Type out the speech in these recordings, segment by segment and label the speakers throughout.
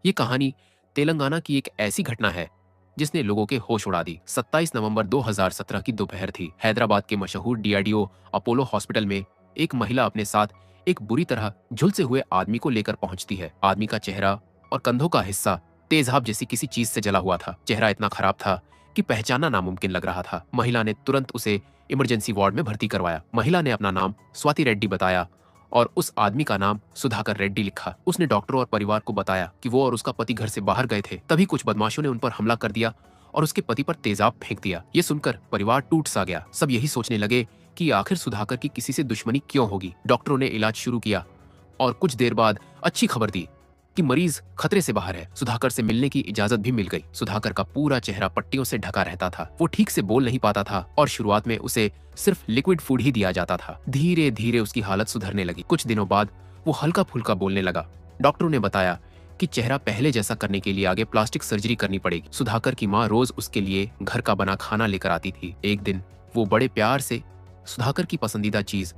Speaker 1: ये कहानी तेलंगाना की एक ऐसी घटना है जिसने लोगों के होश उड़ा दी। 27 नवंबर 2017 की दोपहर थी। हैदराबाद के मशहूर डीआरडीओ अपोलो हॉस्पिटल में एक महिला अपने साथ एक बुरी तरह झुलसे हुए आदमी को लेकर पहुंचती है। आदमी का चेहरा और कंधों का हिस्सा तेजाब जैसी किसी चीज से जला हुआ था। चेहरा इतना खराब था कि पहचानना नामुमकिन लग रहा था। महिला ने तुरंत उसे इमरजेंसी वार्ड में भर्ती करवाया। महिला ने अपना नाम स्वाति रेड्डी बताया और उस आदमी का नाम सुधाकर रेड्डी लिखा। उसने डॉक्टरों और परिवार को बताया कि वो और उसका पति घर से बाहर गए थे। तभी कुछ बदमाशों ने उन पर हमला कर दिया और उसके पति पर तेजाब फेंक दिया। ये सुनकर परिवार टूट सा गया। सब यही सोचने लगे कि आखिर सुधाकर की किसी से दुश्मनी क्यों होगी। डॉक्टरों ने इलाज शुरू किया और कुछ देर बाद अच्छी खबर दी कि मरीज खतरे से बाहर है। सुधाकर से मिलने की इजाजत भी मिल गई। सुधाकर का पूरा चेहरा पट्टियों से ढका रहता था। वो ठीक से बोल नहीं पाता था और शुरुआत में उसे सिर्फ लिक्विड फूड ही दिया जाता था। धीरे धीरे उसकी हालत सुधरने लगी। कुछ दिनों बाद वो हल्का फुल्का बोलने लगा। डॉक्टरों ने बताया कि चेहरा पहले जैसा करने के लिए आगे प्लास्टिक सर्जरी करनी पड़ेगी। सुधाकर की माँ रोज उसके लिए घर का बना खाना लेकर आती थी। एक दिन वो बड़े प्यार से सुधाकर की पसंदीदा चीज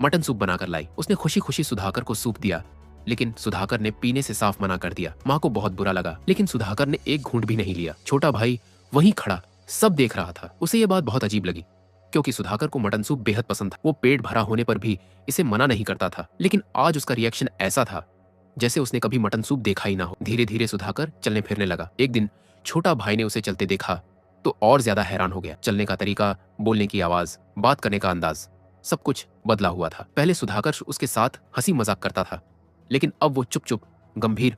Speaker 1: मटन सूप बनाकर लाई। उसने खुशी खुशी सुधाकर को सूप दिया, लेकिन सुधाकर ने पीने से साफ मना कर दिया। माँ को बहुत बुरा लगा, लेकिन सुधाकर ने एक घूंट भी नहीं लिया। छोटा भाई वहीं खड़ा सब देख रहा था। उसे ये बात बहुत अजीब लगी क्योंकि सुधाकर को मटन सूप बेहद पसंद था। वो पेट भरा होने पर भी इसे मना नहीं करता था, लेकिन आज उसका रिएक्शन ऐसा था जैसे उसने कभी मटन सूप देखा ही ना हो। धीरे धीरे सुधाकर चलने फिरने लगा। एक दिन छोटा भाई ने उसे चलते देखा तो और ज्यादा हैरान हो गया। चलने का तरीका, बोलने की आवाज, बात करने का अंदाज, सब कुछ बदला हुआ था। पहले सुधाकर उसके साथ हंसी मजाक करता था, लेकिन अब वो चुप चुप, गंभीर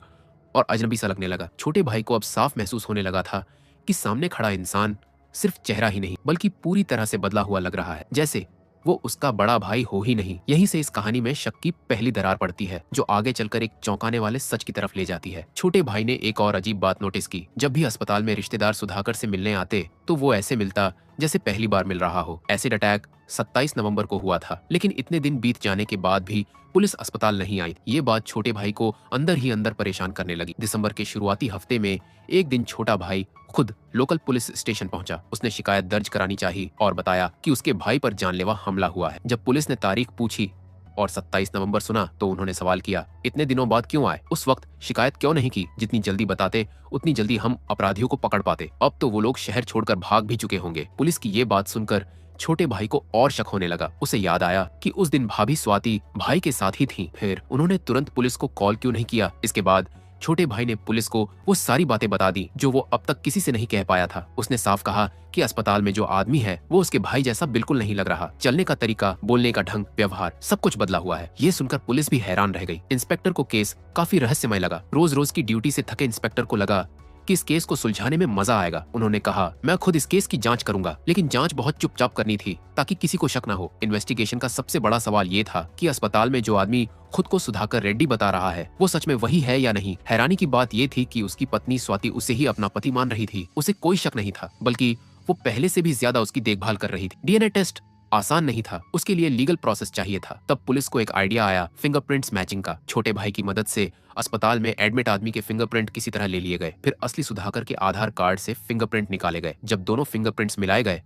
Speaker 1: और अजनबी सा लगने लगा। छोटे भाई को अब साफ महसूस होने लगा था कि सामने खड़ा इंसान सिर्फ चेहरा ही नहीं बल्कि पूरी तरह से बदला हुआ लग रहा है, जैसे वो उसका बड़ा भाई हो ही नहीं। यहीं से इस कहानी में शक की पहली दरार पड़ती है, जो आगे चलकर एक चौंकाने वाले सच की तरफ ले जाती है। छोटे भाई ने एक और अजीब बात नोटिस की। जब भी अस्पताल में रिश्तेदार सुधाकर से मिलने आते तो वो ऐसे मिलता जैसे पहली बार मिल रहा हो। एसिड अटैक 27 नवंबर को हुआ था, लेकिन इतने दिन बीत जाने के बाद भी पुलिस अस्पताल नहीं आई। ये बात छोटे भाई को अंदर ही अंदर परेशान करने लगी। दिसंबर के शुरुआती हफ्ते में एक दिन छोटा भाई खुद लोकल पुलिस स्टेशन पहुंचा। उसने शिकायत दर्ज करानी चाहिए और बताया कि उसके भाई पर जानलेवा हमला हुआ है। जब पुलिस ने तारीख पूछी और 27 नवंबर सुना तो उन्होंने सवाल किया, इतने दिनों बाद क्यों आए? उस वक्त शिकायत क्यों नहीं की? जितनी जल्दी बताते उतनी जल्दी हम अपराधियों को पकड़ पाते। अब तो वो लोग शहर छोड़कर भाग भी चुके होंगे। पुलिस की ये बात सुनकर छोटे भाई को और शक होने लगा। उसे याद आया कि उस दिन भाभी स्वाति भाई के साथ ही थी। फिर उन्होंने तुरंत पुलिस को कॉल क्यों नहीं किया? इसके बाद छोटे भाई ने पुलिस को वो सारी बातें बता दी जो वो अब तक किसी से नहीं कह पाया था। उसने साफ कहा कि अस्पताल में जो आदमी है वो उसके भाई जैसा बिल्कुल नहीं लग रहा। चलने का तरीका, बोलने का ढंग, व्यवहार, सब कुछ बदला हुआ है। ये सुनकर पुलिस भी हैरान रह गई। इंस्पेक्टर को केस काफी रहस्यमय लगा। रोज रोज की ड्यूटी से थके इंस्पेक्टर को लगा कि इस केस को सुलझाने में मजा आएगा। उन्होंने कहा, मैं खुद इस केस की जांच करूंगा, लेकिन जांच बहुत चुपचाप करनी थी ताकि किसी को शक न हो। इन्वेस्टिगेशन का सबसे बड़ा सवाल ये था कि अस्पताल में जो आदमी खुद को सुधाकर रेड्डी बता रहा है वो सच में वही है या नहीं। हैरानी की बात ये थी कि उसकी पत्नी स्वाति उसे ही अपना पति मान रही थी। उसे कोई शक नहीं था, बल्कि वो पहले से भी ज्यादा उसकी देखभाल कर रही थी। डीएनए टेस्ट आसान नहीं था, उसके लिए लीगल प्रोसेस चाहिए था। तब पुलिस को एक आइडिया आया फिंगरप्रिंट्स मैचिंग का। छोटे भाई की मदद से अस्पताल में एडमिट आदमी के फिंगरप्रिंट किसी तरह ले लिए गए। फिर असली सुधाकर के आधार कार्ड से फिंगरप्रिंट निकाले गए। जब दोनों फिंगरप्रिंट्स मिलाए गए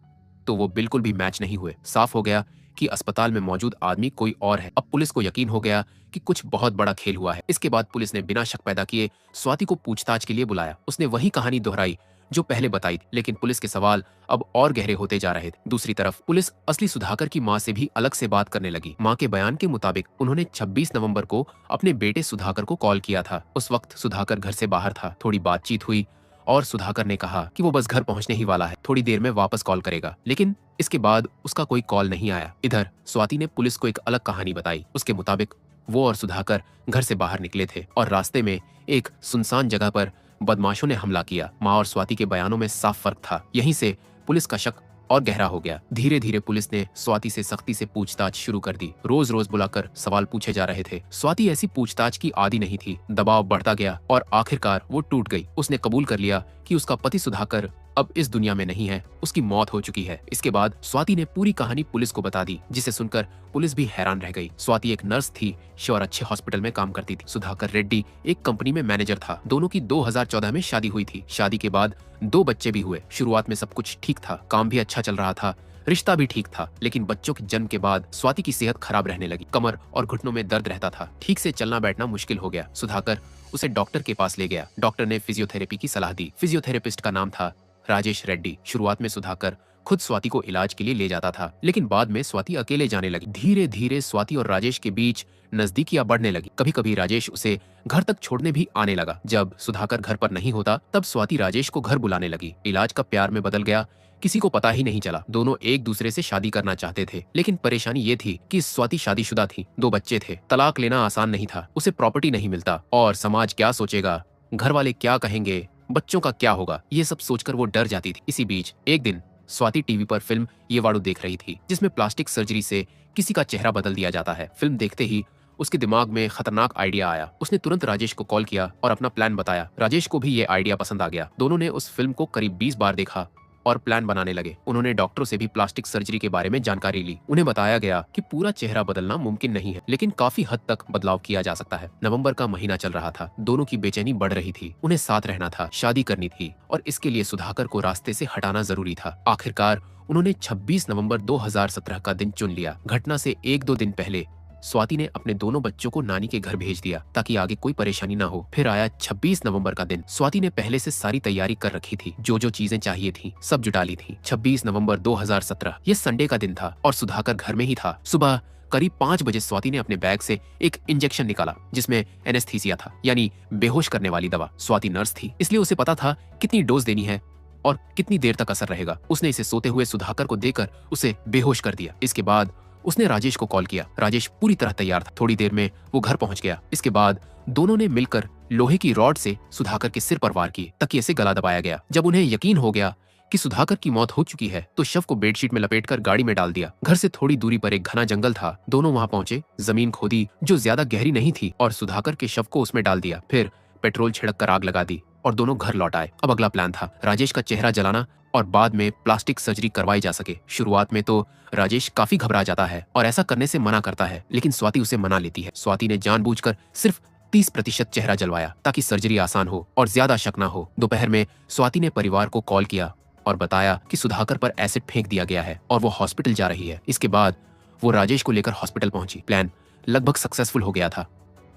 Speaker 1: तो वो बिल्कुल भी मैच नहीं हुए। साफ हो गया कि अस्पताल में मौजूद आदमी कोई और है। अब पुलिस को यकीन हो गया कि कुछ बहुत बड़ा खेल हुआ है। इसके बाद पुलिस ने बिना शक पैदा किए स्वाति को पूछताछ के लिए बुलाया। उसने वही कहानी दोहराई जो पहले बताई थी, लेकिन पुलिस के सवाल अब और गहरे होते जा रहे थे। दूसरी तरफ पुलिस असली सुधाकर की मां से भी अलग से बात करने लगी। मां के बयान के मुताबिक उन्होंने 26 नवंबर को अपने बेटे सुधाकर को कॉल किया था। उस वक्त सुधाकर घर से बाहर था। थोड़ी बातचीत हुई और सुधाकर ने कहा कि वो बस घर पहुंचने ही वाला है, थोड़ी देर में वापस कॉल करेगा, लेकिन इसके बाद उसका कोई कॉल नहीं आया। इधर स्वाति ने पुलिस को एक अलग कहानी बताई। उसके मुताबिक वो और सुधाकर घर से बाहर निकले थे और रास्ते में एक सुनसान जगह पर बदमाशों ने हमला किया। मां और स्वाति के बयानों में साफ फर्क था। यहीं से पुलिस का शक और गहरा हो गया। धीरे धीरे पुलिस ने स्वाति से सख्ती से पूछताछ शुरू कर दी। रोज रोज बुलाकर सवाल पूछे जा रहे थे। स्वाति ऐसी पूछताछ की आदी नहीं थी। दबाव बढ़ता गया और आखिरकार वो टूट गई। उसने कबूल कर लिया कि उसका पति सुधाकर अब इस दुनिया में नहीं है, उसकी मौत हो चुकी है। इसके बाद स्वाति ने पूरी कहानी पुलिस को बता दी, जिसे सुनकर पुलिस भी हैरान रह गई। स्वाति एक नर्स थी और अच्छे हॉस्पिटल में काम करती थी। सुधाकर रेड्डी एक कंपनी में मैनेजर था। दोनों की 2014 में शादी हुई थी। शादी के बाद 2 बच्चे भी हुए। शुरुआत में सब कुछ ठीक था, काम भी अच्छा चल रहा था, रिश्ता भी ठीक था, लेकिन बच्चों के जन्म के बाद स्वाति की सेहत खराब रहने लगी। कमर और घुटनों में दर्द रहता था। ठीक से चलना बैठना मुश्किल हो गया। सुधाकर उसे डॉक्टर के पास ले गया। डॉक्टर ने फिजियोथेरेपी की सलाह दी। फिजियोथेरेपिस्ट का नाम था राजेश रेड्डी। शुरुआत में सुधाकर खुद स्वाति को इलाज के लिए ले जाता था, लेकिन बाद में स्वाति अकेले जाने लगी। धीरे धीरे स्वाति और राजेश के बीच नजदीकियां बढ़ने लगी। कभी कभी राजेश उसे घर तक छोड़ने भी आने लगा। जब सुधाकर घर पर नहीं होता, तब स्वाति राजेश को घर बुलाने लगी। इलाज का प्यार में बदल गया। किसी को पता ही नहीं चला। दोनों एक दूसरे से शादी करना चाहते थे, लेकिन परेशानी ये थी कि स्वाति शादीशुदा थी, 2 बच्चे थे। तलाक लेना आसान नहीं था। उसे प्रॉपर्टी नहीं मिलता और समाज क्या सोचेगा, घर वाले क्या कहेंगे, बच्चों का क्या होगा, ये सब सोचकर वो डर जाती थी। इसी बीच एक दिन स्वाति टीवी पर फिल्म ये वाड़ू देख रही थी, जिसमें प्लास्टिक सर्जरी से किसी का चेहरा बदल दिया जाता है। फिल्म देखते ही उसके दिमाग में खतरनाक आइडिया आया। उसने तुरंत राजेश को कॉल किया और अपना प्लान बताया। राजेश को भी ये आइडिया पसंद आ गया। दोनों ने उस फिल्म को करीब 20 बार देखा और प्लान बनाने लगे। उन्होंने डॉक्टरों से भी प्लास्टिक सर्जरी के बारे में जानकारी ली। उन्हें बताया गया कि पूरा चेहरा बदलना मुमकिन नहीं है, लेकिन काफी हद तक बदलाव किया जा सकता है। नवंबर का महीना चल रहा था। दोनों की बेचैनी बढ़ रही थी। उन्हें साथ रहना था, शादी करनी थी और इसके लिए सुधाकर को रास्ते से हटाना जरूरी था। आखिरकार उन्होंने 26 नवंबर 2017 का दिन चुन लिया। घटना से 1-2 दिन पहले स्वाति ने अपने दोनों बच्चों को नानी के घर भेज दिया ताकि आगे कोई परेशानी ना हो। फिर आया 26 नवंबर का दिन। स्वाति ने पहले से सारी तैयारी कर रखी थी। जो जो चीजें चाहिए थी सब जुटा ली थी। 26 नवंबर 2017 ये संडे का दिन था और सुधाकर घर में ही था। सुबह करीब 5 बजे स्वाति ने अपने बैग से एक इंजेक्शन निकाला, जिसमें एनेस्थीसिया था, यानी बेहोश करने वाली दवा। स्वाति नर्स थी, इसलिए उसे पता था कितनी डोज देनी है और कितनी देर तक असर रहेगा। उसने इसे सोते हुए सुधाकर को देकर उसे बेहोश कर दिया। इसके बाद उसने राजेश को कॉल किया। राजेश पूरी तरह तैयार था। थोड़ी देर में वो घर पहुंच गया। इसके बाद दोनों ने मिलकर लोहे की रॉड से सुधाकर के सिर पर वार किए। तकिए से गला दबाया गया। जब उन्हें यकीन हो गया कि सुधाकर की मौत हो चुकी है, तो शव को बेडशीट में लपेटकर गाड़ी में डाल दिया। घर से थोड़ी दूरी पर एक घना जंगल था। दोनों वहां पहुंचे, जमीन खोदी जो ज्यादा गहरी नहीं थी और सुधाकर के शव को उसमें डाल दिया। फिर पेट्रोल छिड़क कर आग लगा दी और दोनों घर लौट आए। अब अगला प्लान था राजेश का चेहरा जलाना और बाद में प्लास्टिक सर्जरी करवाई जा सके। शुरुआत में तो राजेश काफी घबरा जाता है और ऐसा करने से मना करता है, लेकिन स्वाति उसे मना लेती है। स्वाति ने जानबूझकर सिर्फ 30% चेहरा जलवाया ताकि सर्जरी आसान हो और ज्यादा शक ना हो। दोपहर में स्वाति ने परिवार को कॉल किया और बताया कि सुधाकर पर एसिड फेंक दिया गया है और वो हॉस्पिटल जा रही है। इसके बाद वो राजेश को लेकर हॉस्पिटल पहुंची। प्लान लगभग सक्सेसफुल हो गया था,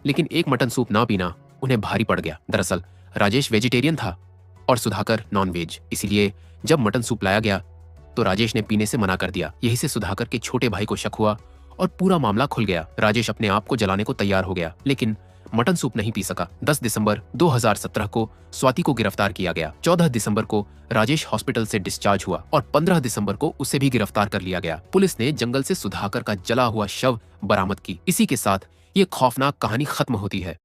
Speaker 1: लेकिन एक मटन सूप ना पीना उन्हें भारी पड़ गया। दरअसल राजेश वेजिटेरियन था और सुधाकर नॉन वेज, इसीलिए जब मटन सूप लाया गया तो राजेश ने पीने से मना कर दिया। यही से सुधाकर के छोटे भाई को शक हुआ और पूरा मामला खुल गया। राजेश अपने आप को जलाने को तैयार हो गया, लेकिन मटन सूप नहीं पी सका। 10 दिसंबर 2017 को स्वाति को गिरफ्तार किया गया। 14 दिसंबर को राजेश हॉस्पिटल से डिस्चार्ज हुआ और 15 दिसंबर को उसे भी गिरफ्तार कर लिया गया। पुलिस ने जंगल से सुधाकर का जला हुआ शव बरामद की। इसी के साथ ये खौफनाक कहानी खत्म होती है।